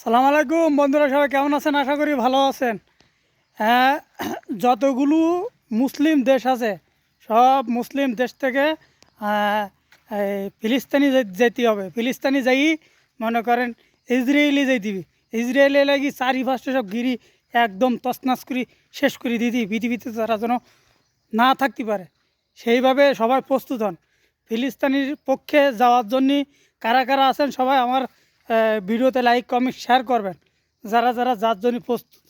সালাম আলাইকুম বন্ধুরা, সবাই কেমন আছেন? আশা করি ভালো আছেন। হ্যাঁ, যতগুলো মুসলিম দেশ আছে সব মুসলিম দেশ থেকে আহ, এই ফিলিস্তিনি যেতে হবে। ফিলিস্তিনি যাই মনে করেন ইসরায়েলি যাই দিবি। ইসরায়েলে লাগি চারিপাশে সব গিরি একদম তছনাছ করি শেষ করে দিদি, পৃথিবীতে তারা যেন না থাকতে পারে সেইভাবে সবাই প্রস্তুত হন। ফিলিস্তিনির পক্ষে যাওয়ার জন্যে কারা কারা আছেন সবাই আমার ভিডিওতে লাইক কমেন্ট শেয়ার করবেন। যারা যারা যার জন্য প্রস্তুত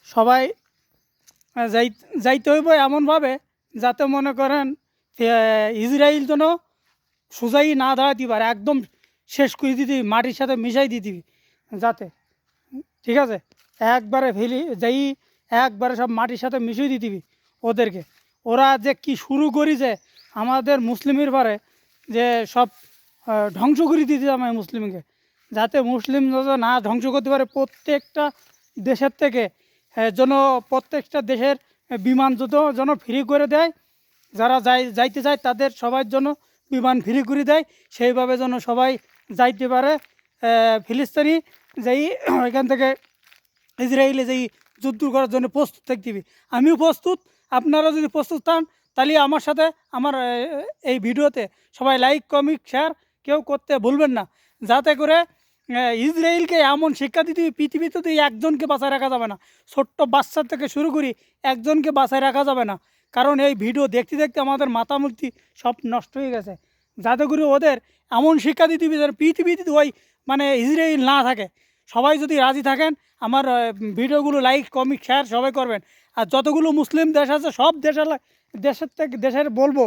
সবাই যাইতে হইব এমনভাবে যাতে মনে করেন ইসরায়েল যেন সোজাই না দাঁড়াতে পারে, একদম শেষ করে দিতে মাটির সাথে মিশাই দিতে যাতে, ঠিক আছে, একবারে যাই একবারে সব মাটির সাথে মিশিয়ে দিতিবি ওদেরকে। ওরা যে কি শুরু করেছে আমাদের মুসলিমের পারে, যে সব ধ্বংস করে দিতে আমি মুসলিমকে, যাতে মুসলিম যাতে না ধ্বংস করতে পারে। প্রত্যেকটা দেশের থেকে যেন প্রত্যেকটা দেশের বিমান যত যেন ফ্রি করে দেয়, যারা যাইতে চায় তাদের সবার জন্য বিমান ফ্রি করে দেয়, সেইভাবে যেন সবাই যাইতে পারে। ফিলিস্তিনি যেই এখান থেকে ইসরায়েলে যেই যুদ্ধ করার জন্য প্রস্তুত থাকতে। আমিও প্রস্তুত, আপনারা যদি প্রস্তুত থান তাহলে আমার সাথে আমার এই ভিডিওতে সবাই লাইক কমেন্ট শেয়ার কেউ করতে ভুলবেন না, যাতে করে ইসরায়েলকে এমন শিক্ষা দিতে পৃথিবীতে তো একজনকে বাঁচায় রাখা যাবে না। ছোট্ট বাচ্চার থেকে শুরু করি একজনকে বাঁচায় রাখা যাবে না, কারণ এই ভিডিও দেখতে দেখতে আমাদের মাথামূর্তি সব নষ্ট হয়ে গেছে। যাতে করে ওদের এমন শিক্ষা দিতে যেন পৃথিবীতে ওই মানে ইসরায়েল না থাকে। সবাই যদি রাজি থাকেন আমার ভিডিওগুলো লাইক কমেন্ট শেয়ার সবাই করবেন। আর যতগুলো মুসলিম দেশ আছে সব দেশের থেকে দেশের বলবো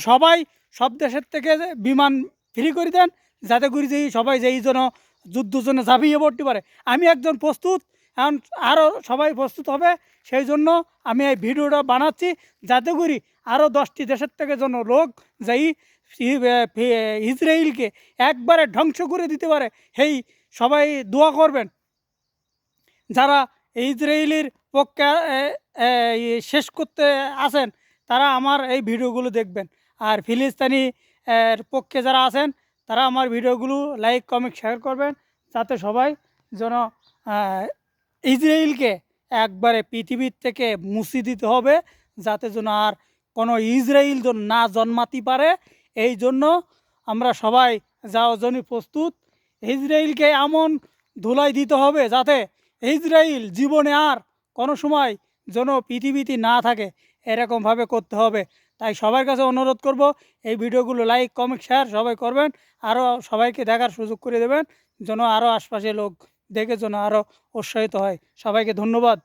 সবাই সব দেশের থেকে বিমান ফ্রি করে দেন, যাতে করে যেই সবাই যেই জন্য যুদ্ধের জন্য ঝাঁপিয়ে পড়তে পারে। আমি একজন প্রস্তুত, এখন আরও সবাই প্রস্তুত হবে, সেই জন্য আমি এই ভিডিওটা বানাচ্ছি, যাতে করি আরও 10টি দেশের থেকে যেন লোক যাই ইসরায়েলকে একবারে ধ্বংস করে দিতে পারে। সেই সবাই দোয়া করবেন। যারা ইসরায়েলের পক্ষে শেষ করতে আছেন তারা আমার এই ভিডিওগুলো দেখবেন। আর ফিলিস্তিনি পক্ষে যারা আছেন তারা আমার ভিডিওগুলো লাইক কমেন্ট শেয়ার করবেন, যাতে সবাই যেন ইসরায়েলকে একবারে পৃথিবীর থেকে মুছে দিতে হবে, যাতে যেন আর কোনো ইসরায়েল যেন না জন্মাতে পারে। এই জন্য আমরা সবাই যাওয়ার জন্য প্রস্তুত। ইসরায়েলকে এমন ধুলাই দিতে হবে যাতে ইসরায়েল জীবনে আর কোনো সময় যেন পৃথিবীতে না থাকে, এরকমভাবে করতে হবে। তাই সবার কাছে অনুরোধ করব এই ভিডিওগুলো লাইক কমেন্ট শেয়ার সবাই করবেন, আরও সবাইকে দেখার সুযোগ করে দেবেন, যেন আরও আশপাশে লোক দেখে যেন আরও উৎসাহিত হয়। সবাইকে ধন্যবাদ।